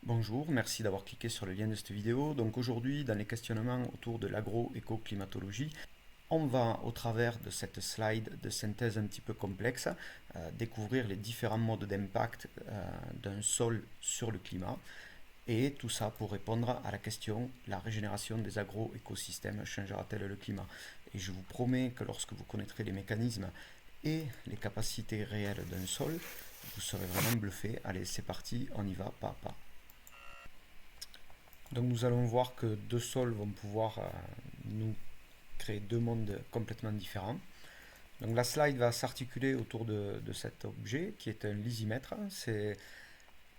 Bonjour, merci d'avoir cliqué sur le lien de cette vidéo. Donc aujourd'hui, dans les questionnements autour de l'agroécoclimatologie, on va, au travers de cette slide de synthèse un petit peu complexe, découvrir les différents modes d'impact d'un sol sur le climat. Et tout ça pour répondre à la question, la régénération des agroécosystèmes changera-t-elle le climat? Et je vous promets que lorsque vous connaîtrez les mécanismes et les capacités réelles d'un sol, vous serez vraiment bluffé. Allez, c'est parti, on y va pas à pas. Donc nous allons voir que deux sols vont pouvoir nous créer deux mondes complètement différents. Donc la slide va s'articuler autour de cet objet qui est un lysimètre. C'est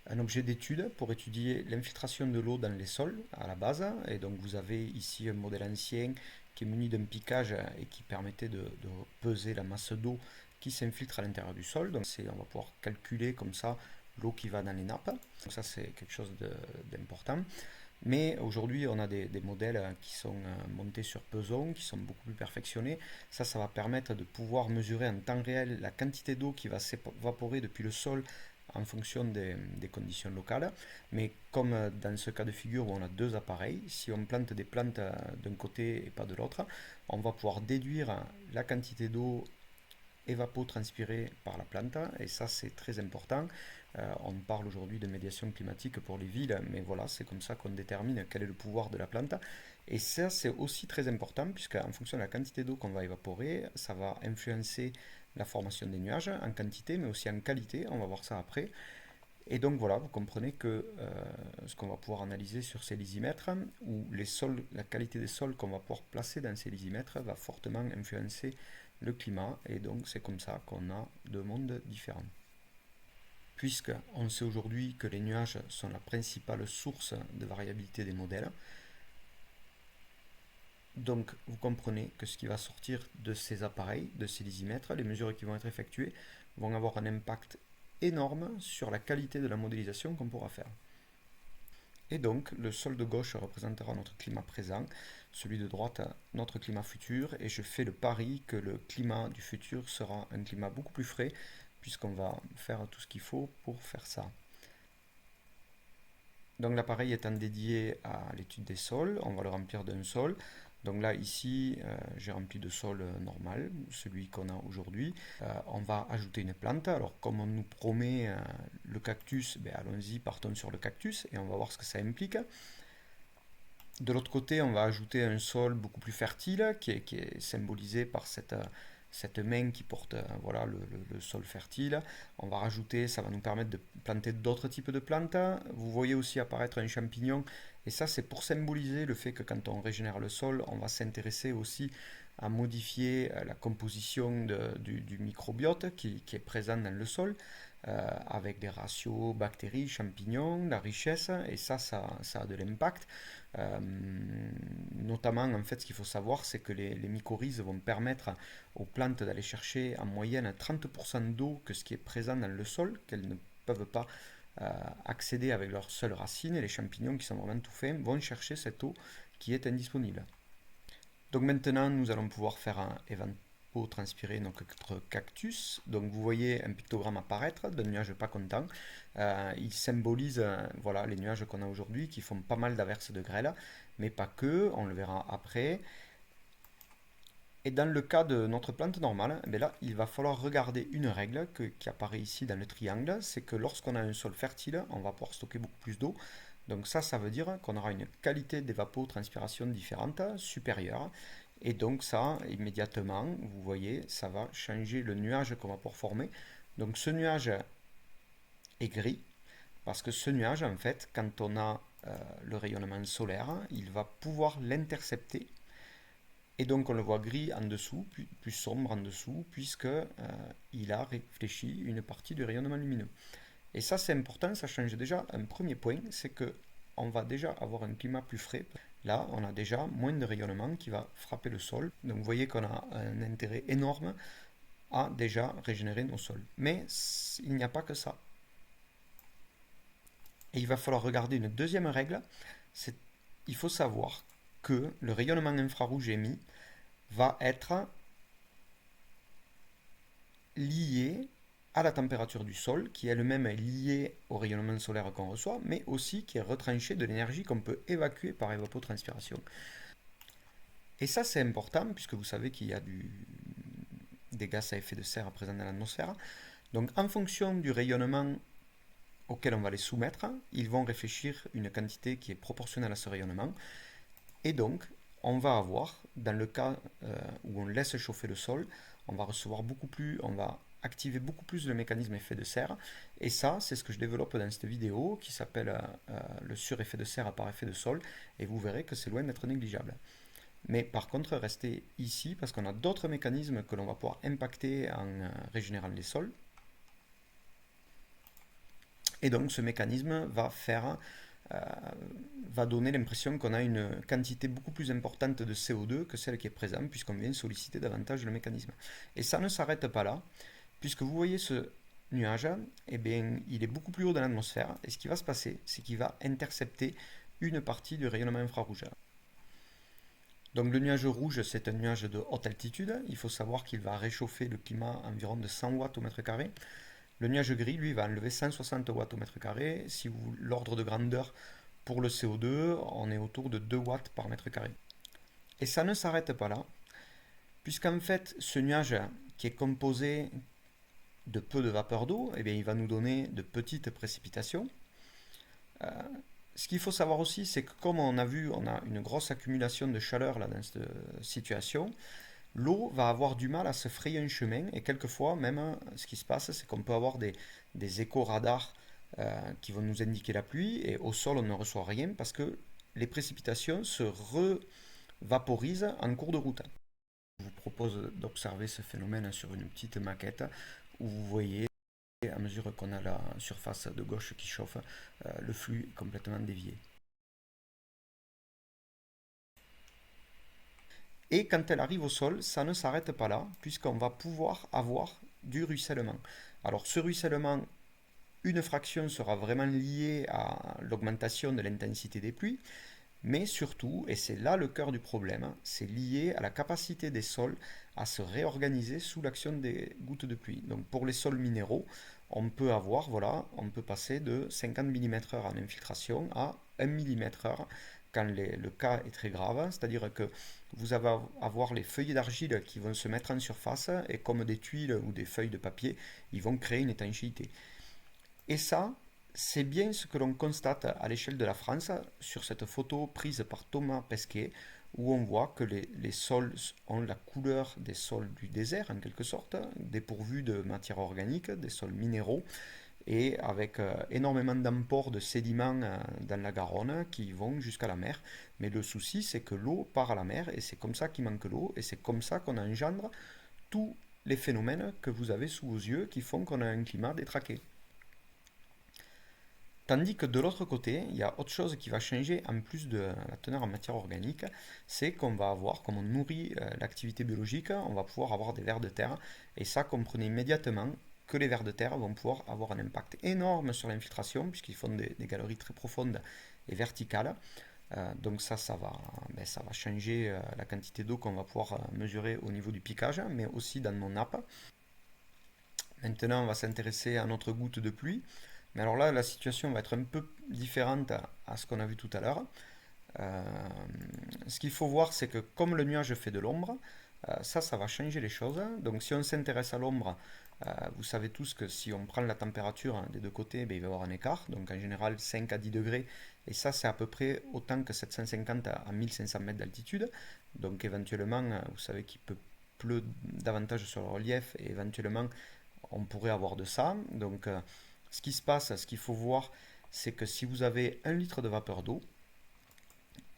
un objet d'étude pour étudier l'infiltration de l'eau dans les sols à la base. Et donc vous avez ici un modèle ancien qui est muni d'un piquage et qui permettait de peser la masse d'eau qui s'infiltre à l'intérieur du sol. Donc on va pouvoir calculer comme ça l'eau qui va dans les nappes. Donc ça c'est quelque chose d'important. Mais aujourd'hui, on a des modèles qui sont montés sur Peson, qui sont beaucoup plus perfectionnés. Ça va permettre de pouvoir mesurer en temps réel la quantité d'eau qui va s'évaporer depuis le sol en fonction des conditions locales. Mais comme dans ce cas de figure où on a deux appareils, si on plante des plantes d'un côté et pas de l'autre, on va pouvoir déduire la quantité d'eau évapotranspirée par la plante, et ça c'est très important. On parle aujourd'hui de médiation climatique pour les villes, mais voilà, c'est comme ça qu'on détermine quel est le pouvoir de la plante. Et ça c'est aussi très important, puisque en fonction de la quantité d'eau qu'on va évaporer, ça va influencer la formation des nuages en quantité, mais aussi en qualité, on va voir ça après. Et donc voilà, vous comprenez que ce qu'on va pouvoir analyser sur ces lysimètres, ou les sols, la qualité des sols qu'on va pouvoir placer dans ces lysimètres va fortement influencer le climat, et donc c'est comme ça qu'on a deux mondes différents. Puisqu'on sait aujourd'hui que les nuages sont la principale source de variabilité des modèles, donc vous comprenez que ce qui va sortir de ces appareils, de ces lysimètres, les mesures qui vont être effectuées, vont avoir un impact énorme sur la qualité de la modélisation qu'on pourra faire. Et donc, le sol de gauche représentera notre climat présent, celui de droite notre climat futur, et je fais le pari que le climat du futur sera un climat beaucoup plus frais, puisqu'on va faire tout ce qu'il faut pour faire ça. Donc l'appareil étant dédié à l'étude des sols, on va le remplir d'un sol. Donc là, ici, j'ai rempli de sol normal, celui qu'on a aujourd'hui. On va ajouter une plante. Alors, comme on nous promet le cactus, ben, allons-y, partons sur le cactus et on va voir ce que ça implique. De l'autre côté, on va ajouter un sol beaucoup plus fertile, qui est symbolisé par cette main qui porte voilà, le sol fertile. On va rajouter, ça va nous permettre de planter d'autres types de plantes. Vous voyez aussi apparaître un champignon, et ça c'est pour symboliser le fait que quand on régénère le sol, on va s'intéresser aussi à modifier la composition du microbiote qui est présent dans le sol, avec des ratios bactéries, champignons, la richesse, et ça a de l'impact. Euh, Notamment, en fait, ce qu'il faut savoir, c'est que les mycorhizes vont permettre aux plantes d'aller chercher en moyenne 30% d'eau que ce qui est présent dans le sol, qu'elles ne peuvent pas accéder avec leurs seules racines, et les champignons qui sont vraiment tout fins vont chercher cette eau qui est indisponible. Donc maintenant, nous allons pouvoir faire un évapotranspirer notre cactus. Donc vous voyez un pictogramme apparaître d'un nuage pas content. Il symbolise voilà, les nuages qu'on a aujourd'hui qui font pas mal d'averses de grêle, mais pas que, on le verra après. Et dans le cas de notre plante normale, eh là, il va falloir regarder une règle qui apparaît ici dans le triangle, c'est que lorsqu'on a un sol fertile, on va pouvoir stocker beaucoup plus d'eau. Donc ça veut dire qu'on aura une qualité d'évapotranspiration différente, supérieure. Et donc ça, immédiatement, vous voyez, ça va changer le nuage qu'on va pouvoir former. Donc ce nuage est gris, parce que ce nuage, en fait, quand on a le rayonnement solaire, il va pouvoir l'intercepter, et donc on le voit gris en dessous, plus sombre en dessous, puisque il a réfléchi une partie du rayonnement lumineux. Et ça c'est important, ça change déjà un premier point, c'est que on va déjà avoir un climat plus frais. Là, on a déjà moins de rayonnement qui va frapper le sol. Donc vous voyez qu'on a un intérêt énorme à déjà régénérer nos sols. Mais il n'y a pas que ça. Et il va falloir regarder une deuxième règle, c'est il faut savoir que le rayonnement infrarouge émis va être lié à la température du sol, qui elle-même est liée au rayonnement solaire qu'on reçoit, mais aussi qui est retranchée de l'énergie qu'on peut évacuer par évapotranspiration. Et ça, c'est important, puisque vous savez qu'il y a des gaz à effet de serre présents dans l'atmosphère. Donc, en fonction du rayonnement auquel on va les soumettre, ils vont réfléchir une quantité qui est proportionnelle à ce rayonnement. Et donc, on va avoir, dans le cas où on laisse chauffer le sol, on va recevoir beaucoup plus, on va activer beaucoup plus le mécanisme effet de serre. Et ça, c'est ce que je développe dans cette vidéo qui s'appelle le sureffet de serre par effet de sol. Et vous verrez que c'est loin d'être négligeable. Mais par contre, restez ici parce qu'on a d'autres mécanismes que l'on va pouvoir impacter en régénérant les sols. Et donc ce mécanisme va donner l'impression qu'on a une quantité beaucoup plus importante de CO2 que celle qui est présente, puisqu'on vient solliciter davantage le mécanisme. Et ça ne s'arrête pas là, puisque vous voyez ce nuage, eh bien, il est beaucoup plus haut dans l'atmosphère, et ce qui va se passer, c'est qu'il va intercepter une partie du rayonnement infrarouge. Donc le nuage rouge, c'est un nuage de haute altitude. Il faut savoir qu'il va réchauffer le climat à environ de 100 watts au mètre carré. Le nuage gris, lui, va enlever 160 watts au mètre carré. Si vous l'ordre de grandeur pour le CO2, on est autour de 2 watts par mètre carré. Et ça ne s'arrête pas là, puisqu'en fait, ce nuage qui est composé de peu de vapeur d'eau, eh bien, il va nous donner de petites précipitations. Ce qu'il faut savoir aussi, c'est que comme on a vu, on a une grosse accumulation de chaleur là, dans cette situation, l'eau va avoir du mal à se frayer un chemin et quelquefois même ce qui se passe c'est qu'on peut avoir des échos radars qui vont nous indiquer la pluie et au sol on ne reçoit rien parce que les précipitations se revaporisent en cours de route. Je vous propose d'observer ce phénomène sur une petite maquette où vous voyez à mesure qu'on a la surface de gauche qui chauffe, le flux est complètement dévié. Et quand elle arrive au sol, ça ne s'arrête pas là, puisqu'on va pouvoir avoir du ruissellement. Alors ce ruissellement, une fraction sera vraiment liée à l'augmentation de l'intensité des pluies, mais surtout, et c'est là le cœur du problème, c'est lié à la capacité des sols à se réorganiser sous l'action des gouttes de pluie. Donc pour les sols minéraux, on peut avoir, voilà, on peut passer de 50 mm/h en infiltration à 1 mm/h quand le cas est très grave, c'est-à-dire que vous allez avoir les feuilles d'argile qui vont se mettre en surface et comme des tuiles ou des feuilles de papier, ils vont créer une étanchéité. Et ça, c'est bien ce que l'on constate à l'échelle de la France sur cette photo prise par Thomas Pesquet, où on voit que les sols ont la couleur des sols du désert, en quelque sorte, dépourvus de matière organique, des sols minéraux, et avec énormément d'emports de sédiments dans la Garonne qui vont jusqu'à la mer. Mais le souci, c'est que l'eau part à la mer, et c'est comme ça qu'il manque l'eau, et c'est comme ça qu'on engendre tous les phénomènes que vous avez sous vos yeux qui font qu'on a un climat détraqué. Tandis que de l'autre côté, il y a autre chose qui va changer en plus de la teneur en matière organique, c'est qu'on va avoir, comme on nourrit l'activité biologique, on va pouvoir avoir des vers de terre. Et ça, comprenez immédiatement que les vers de terre vont pouvoir avoir un impact énorme sur l'infiltration, puisqu'ils font des galeries très profondes et verticales. Donc ça va changer la quantité d'eau qu'on va pouvoir mesurer au niveau du piquage, mais aussi dans nos nappes. Maintenant, on va s'intéresser à notre goutte de pluie. Mais alors là, la situation va être un peu différente à ce qu'on a vu tout à l'heure. Ce qu'il faut voir, c'est que comme le nuage fait de l'ombre, ça va changer les choses. Donc si on s'intéresse à l'ombre, vous savez tous que si on prend la température des deux côtés, ben, il va y avoir un écart. Donc en général 5 à 10 degrés. Et ça, c'est à peu près autant que 750 à 1500 mètres d'altitude. Donc éventuellement, vous savez qu'il peut pleuvoir davantage sur le relief et éventuellement on pourrait avoir de ça. Donc ce qui se passe, ce qu'il faut voir, c'est que si vous avez 1 litre de vapeur d'eau,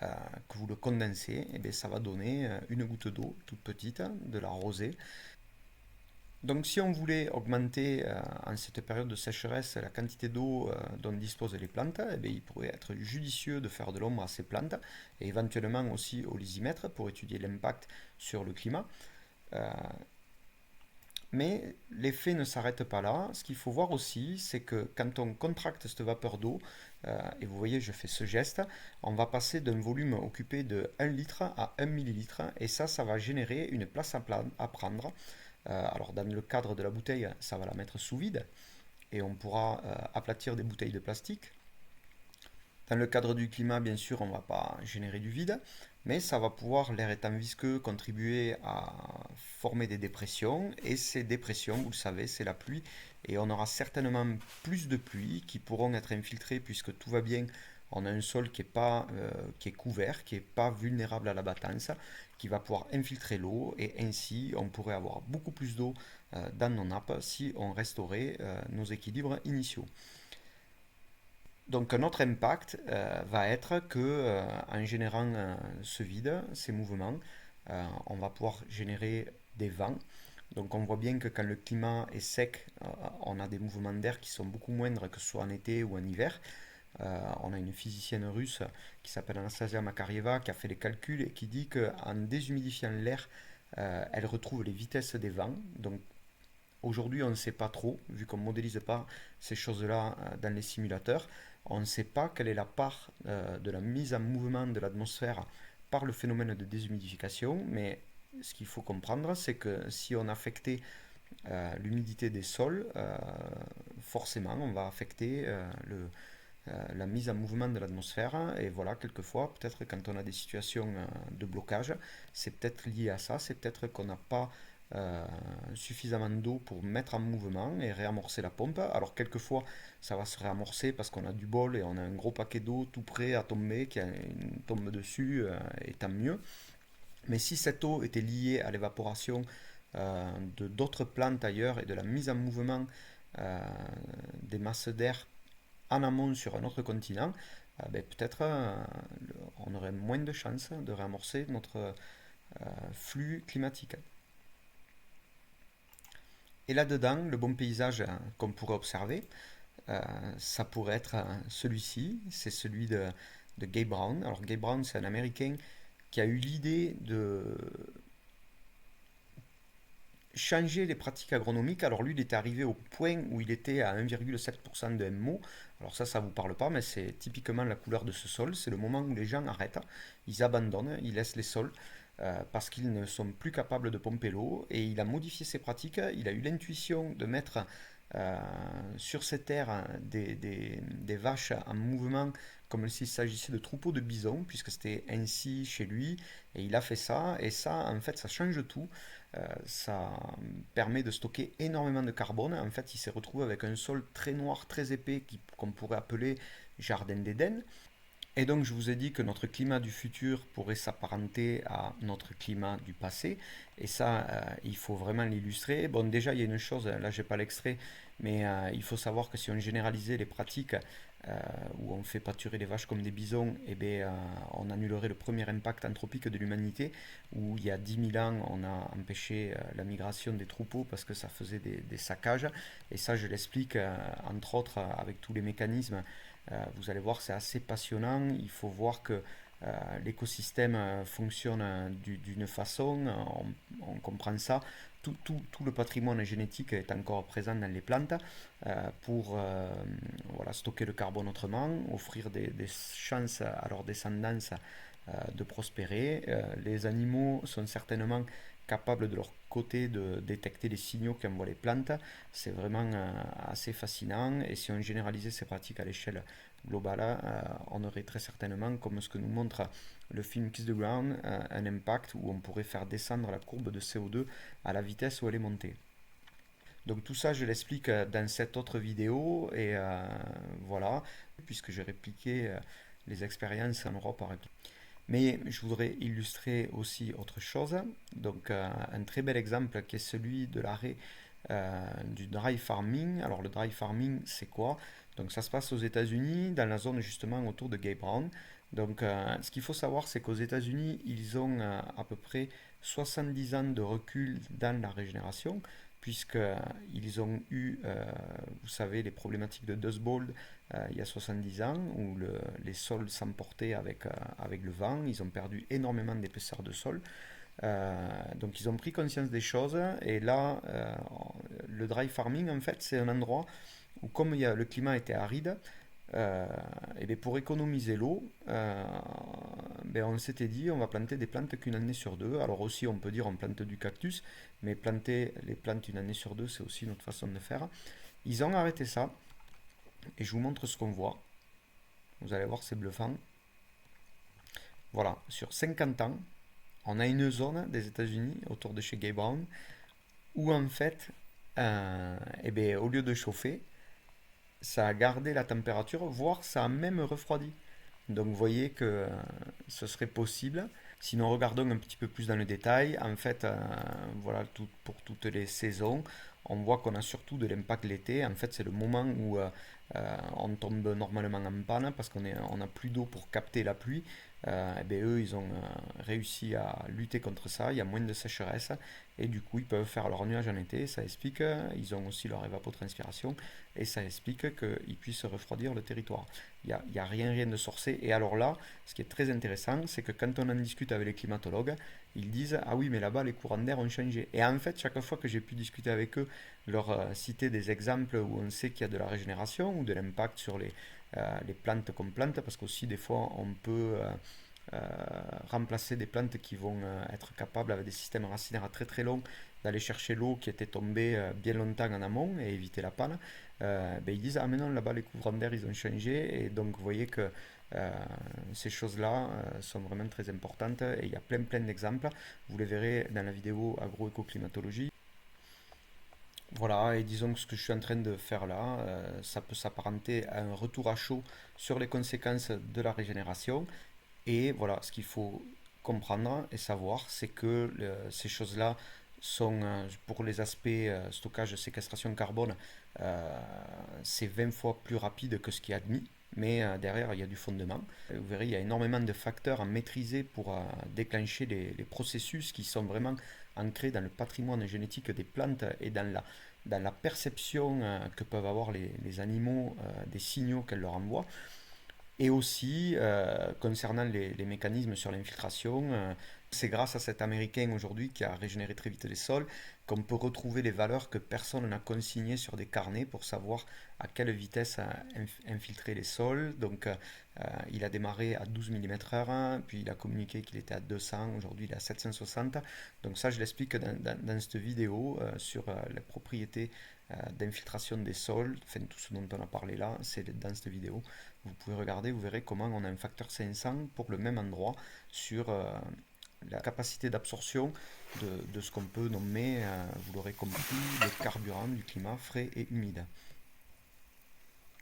que vous le condensez, et bien ça va donner une goutte d'eau toute petite, de la rosée. Donc si on voulait augmenter en cette période de sécheresse la quantité d'eau dont disposent les plantes, eh bien, il pourrait être judicieux de faire de l'ombre à ces plantes et éventuellement aussi au lysimètre pour étudier l'impact sur le climat. Mais l'effet ne s'arrête pas là. Ce qu'il faut voir aussi, c'est que quand on contracte cette vapeur d'eau, et vous voyez, je fais ce geste, on va passer d'un volume occupé de 1 litre à 1 millilitre, et ça va générer une place à prendre Alors dans le cadre de la bouteille, ça va la mettre sous vide et on pourra aplatir des bouteilles de plastique. Dans le cadre du climat, bien sûr, on ne va pas générer du vide, mais ça va pouvoir, l'air étant visqueux, contribuer à former des dépressions. Et ces dépressions, vous le savez, c'est la pluie. Et on aura certainement plus de pluie qui pourront être infiltrées puisque tout va bien. On a un sol qui est, pas, qui est couvert, qui n'est pas vulnérable à la battance, qui va pouvoir infiltrer l'eau. Et ainsi, on pourrait avoir beaucoup plus d'eau dans nos nappes si on restaurait nos équilibres initiaux. Donc un autre impact va être que en générant ce vide, ces mouvements, on va pouvoir générer des vents. Donc on voit bien que quand le climat est sec, on a des mouvements d'air qui sont beaucoup moindres que ce soit en été ou en hiver. On a une physicienne russe qui s'appelle Anastasia Makarieva qui a fait les calculs et qui dit qu'en déshumidifiant l'air, elle retrouve les vitesses des vents. Donc aujourd'hui, on ne sait pas trop, vu qu'on ne modélise pas ces choses-là dans les simulateurs. On ne sait pas quelle est la part de la mise en mouvement de l'atmosphère par le phénomène de déshumidification, mais ce qu'il faut comprendre, c'est que si on affectait l'humidité des sols, forcément, on va affecter la mise en mouvement de l'atmosphère. Et voilà, quelquefois, peut-être quand on a des situations de blocage, c'est peut-être lié à ça, c'est peut-être qu'on n'a pas suffisamment d'eau pour mettre en mouvement et réamorcer la pompe. Alors quelquefois ça va se réamorcer parce qu'on a du bol et on a un gros paquet d'eau tout prêt à tomber qui tombe dessus et tant mieux. Mais si cette eau était liée à l'évaporation de d'autres plantes ailleurs et de la mise en mouvement euh, des masses d'air en amont sur un autre continent, ben, peut-être on aurait moins de chances de réamorcer notre flux climatique. Et là-dedans, le bon paysage qu'on pourrait observer, ça pourrait être celui-ci, c'est celui de Gabe Brown. Alors Gabe Brown, c'est un Américain qui a eu l'idée de changer les pratiques agronomiques. Alors lui, il était arrivé au point où il était à 1,7% de MO. Alors ça ne vous parle pas, mais c'est typiquement la couleur de ce sol. C'est le moment où les gens arrêtent, ils abandonnent, ils laissent les sols parce qu'ils ne sont plus capables de pomper l'eau. Et il a modifié ses pratiques. Il a eu l'intuition de mettre euh, sur ces terres des vaches en mouvement comme s'il s'agissait de troupeaux de bisons, puisque c'était ainsi chez lui. Et il a fait ça. Et ça, en fait, ça change tout. Ça permet de stocker énormément de carbone. En fait, il s'est retrouvé avec un sol très noir, très épais, qu'on pourrait appeler jardin d'Éden. Et donc, je vous ai dit que notre climat du futur pourrait s'apparenter à notre climat du passé. Et ça, il faut vraiment l'illustrer. Bon, déjà, il y a une chose, là, j'ai pas l'extrait, mais il faut savoir que si on généralisait les pratiques où on fait pâturer les vaches comme des bisons, eh bien, on annulerait le premier impact anthropique de l'humanité, où il y a 10 000 ans, on a empêché la migration des troupeaux parce que ça faisait des saccages. Et ça, je l'explique, entre autres, avec tous les mécanismes. Vous allez voir, c'est assez passionnant. Il faut voir que l'écosystème fonctionne d'une façon, on comprend ça. Tout le patrimoine génétique est encore présent dans les plantes pour voilà, stocker le carbone autrement, offrir des chances à leur descendance de prospérer. Les animaux sont certainement capables de leur côté de détecter les signaux qu'envoient les plantes. C'est vraiment assez fascinant et si on généralisait ces pratiques à l'échelle globale, on aurait très certainement, comme ce que nous montre le film Kiss the Ground, un impact où on pourrait faire descendre la courbe de CO2 à la vitesse où elle est montée. Donc tout ça, je l'explique dans cette autre vidéo et voilà, puisque j'ai répliqué les expériences en Europe. Mais je voudrais illustrer aussi autre chose. Donc un très bel exemple qui est celui de l'arrêt du dry farming. Alors le dry farming, c'est quoi? Donc ça se passe aux États-Unis, dans la zone justement autour de Gay Brown. Donc ce qu'il faut savoir, c'est qu'aux États-Unis, ils ont à peu près 70 ans de recul dans la régénération, puisqu'ils ont eu, vous savez, les problématiques de Dust Bowl il y a 70 ans, où les sols s'emportaient avec le vent, ils ont perdu énormément d'épaisseur de sol. Donc ils ont pris conscience des choses, et là, le dry farming, en fait, c'est un endroit où, comme le climat était aride, et bien pour économiser l'eau, on s'était dit on va planter des plantes qu'une année sur deux. Alors aussi on peut dire on plante du cactus, mais planter les plantes une année sur deux, c'est aussi notre façon de faire. Ils ont arrêté ça, et je vous montre ce qu'on voit. Vous allez voir, c'est bluffant. Voilà, sur 50 ans, on a une zone des États-Unis, autour de chez Gay Brown, où en fait, au lieu de chauffer, ça a gardé la température, voire ça a même refroidi. Donc vous voyez que ce serait possible. Sinon, regardons un petit peu plus dans le détail. En fait, voilà, pour toutes les saisons, on voit qu'on a surtout de l'impact l'été. En fait, c'est le moment où on tombe normalement en panne parce on n'a plus d'eau pour capter la pluie. Eux, ils ont réussi à lutter contre ça. Il y a moins de sécheresse et du coup, ils peuvent faire leurs nuages en été. Ça explique, ils ont aussi leur évapotranspiration et ça explique qu'ils puissent refroidir le territoire. Il y a rien de sorcier. Et alors là, ce qui est très intéressant, c'est que quand on en discute avec les climatologues, ils disent ah oui, mais là-bas, les courants d'air ont changé. Et en fait, chaque fois que j'ai pu discuter avec eux, leur citer des exemples où on sait qu'il y a de la régénération ou de l'impact sur les plantes qu'on plante, parce qu'aussi, des fois, on peut euh, remplacer des plantes qui vont être capables, avec des systèmes racinaires très très longs, d'aller chercher l'eau qui était tombée bien longtemps en amont et éviter la panne. Ils disent ah mais non, là-bas les courants d'air ils ont changé, et donc vous voyez que ces choses-là sont vraiment très importantes, et il y a plein d'exemples. Vous les verrez dans la vidéo agroécoclimatologie. Voilà, et disons que ce que je suis en train de faire là, ça peut s'apparenter à un retour à chaud sur les conséquences de la régénération. Et voilà, ce qu'il faut comprendre et savoir, c'est que ces choses-là sont, pour les aspects stockage, séquestration de carbone, euh, c'est 20 fois plus rapide que ce qui est admis. Mais derrière, il y a du fondement. Vous verrez, il y a énormément de facteurs à maîtriser pour déclencher les processus qui sont vraiment ancrés dans le patrimoine génétique des plantes et dans la perception que peuvent avoir les animaux des signaux qu'elles leur envoient. Et aussi, concernant les mécanismes sur l'infiltration, c'est grâce à cet Américain aujourd'hui qui a régénéré très vite les sols qu'on peut retrouver les valeurs que personne n'a consignées sur des carnets pour savoir à quelle vitesse infiltrer les sols. Donc, il a démarré à 12 mm/h, puis il a communiqué qu'il était à 200, aujourd'hui il est à 760. Donc ça, je l'explique dans cette vidéo sur les propriétés d'infiltration des sols. Enfin, tout ce dont on a parlé là, c'est dans cette vidéo. Vous pouvez regarder, vous verrez comment on a un facteur 500 pour le même endroit sur la capacité d'absorption de ce qu'on peut nommer, vous l'aurez compris, le carburant du climat frais et humide.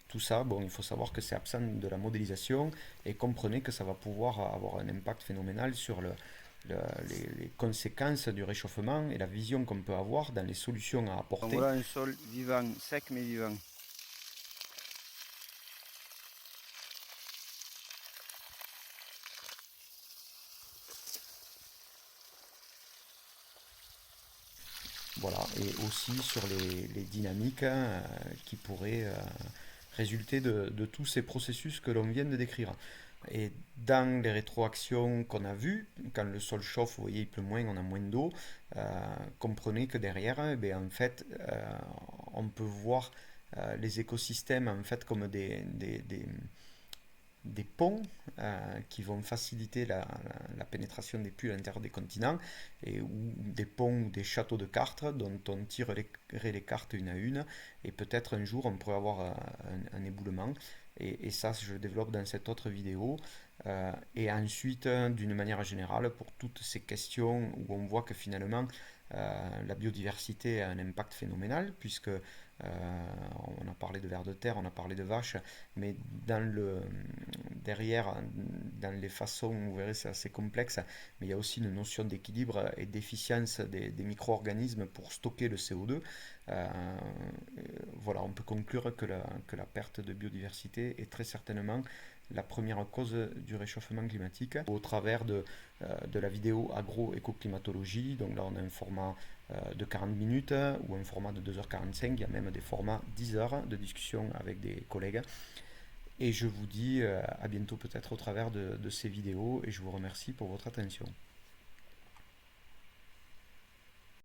Tout ça, bon, il faut savoir que c'est absent de la modélisation, et comprenez que ça va pouvoir avoir un impact phénoménal sur les conséquences du réchauffement et la vision qu'on peut avoir dans les solutions à apporter. Donc voilà un sol vivant, sec mais vivant. Voilà, et aussi sur les dynamiques qui pourraient résulter de tous ces processus que l'on vient de décrire. Et dans les rétroactions qu'on a vues, quand le sol chauffe, vous voyez, il pleut moins, on a moins d'eau, comprenez que derrière, en fait, on peut voir les écosystèmes en fait comme des ponts qui vont faciliter la pénétration des puits à l'intérieur des continents, ou des ponts ou des châteaux de cartes dont on tirerait les cartes une à une, et peut-être un jour on pourrait avoir un éboulement, et ça je développe dans cette autre vidéo. Et ensuite, d'une manière générale, pour toutes ces questions où on voit que finalement la biodiversité a un impact phénoménal, puisque on a parlé de vers de terre, on a parlé de vaches, mais derrière, dans les façons, vous verrez, c'est assez complexe, mais il y a aussi une notion d'équilibre et d'efficience des micro-organismes pour stocker le CO2. Voilà, on peut conclure que la perte de biodiversité est très certainement la première cause du réchauffement climatique, au travers de la vidéo agro-écoclimatologie. Donc là, on a un format de 40 minutes ou un format de 2h45. Il y a même des formats 10 heures de discussion avec des collègues. Et je vous dis à bientôt peut-être au travers de ces vidéos, et je vous remercie pour votre attention.